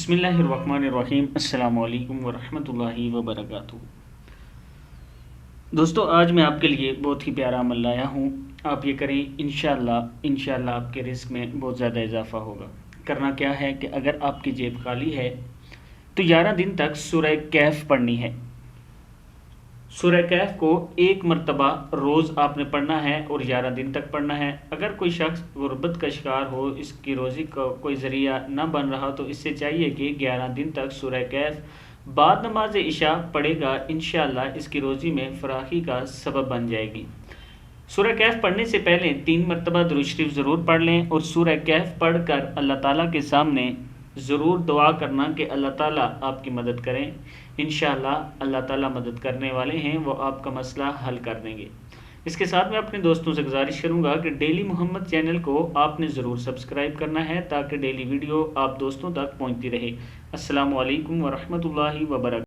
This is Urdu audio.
بسم اللہ الرحمن الرحیم۔ السلام علیکم ورحمۃ اللہ وبرکاتہ۔ دوستو، آج میں آپ کے لیے بہت ہی پیارا عمل لایا ہوں۔ آپ یہ کریں، انشاءاللہ آپ کے رزق میں بہت زیادہ اضافہ ہوگا۔ کرنا کیا ہے کہ اگر آپ کی جیب خالی ہے تو 11 دن تک سورہ کہف پڑھنی ہے۔ سورہ کہف کو 1 مرتبہ روز آپ نے پڑھنا ہے اور 11 دن تک پڑھنا ہے۔ اگر کوئی شخص غربت کا شکار ہو، اس کی روزی کا کوئی ذریعہ نہ بن رہا، تو اس سے چاہیے کہ 11 دن تک سورہ کہف بعد نماز عشاء پڑھے گا۔ انشاءاللہ اس کی روزی میں فراخی کا سبب بن جائے گی۔ سورہ کہف پڑھنے سے پہلے 3 مرتبہ درود شریف ضرور پڑھ لیں، اور سورہ کہف پڑھ کر اللہ تعالیٰ کے سامنے ضرور دعا کرنا کہ اللہ تعالیٰ آپ کی مدد کریں۔ انشاءاللہ اللہ تعالیٰ مدد کرنے والے ہیں، وہ آپ کا مسئلہ حل کر دیں گے۔ اس کے ساتھ میں اپنے دوستوں سے گزارش کروں گا کہ ڈیلی محمد چینل کو آپ نے ضرور سبسکرائب کرنا ہے، تاکہ ڈیلی ویڈیو آپ دوستوں تک پہنچتی رہے۔ السلام علیکم ورحمۃ اللہ وبرکاتہ۔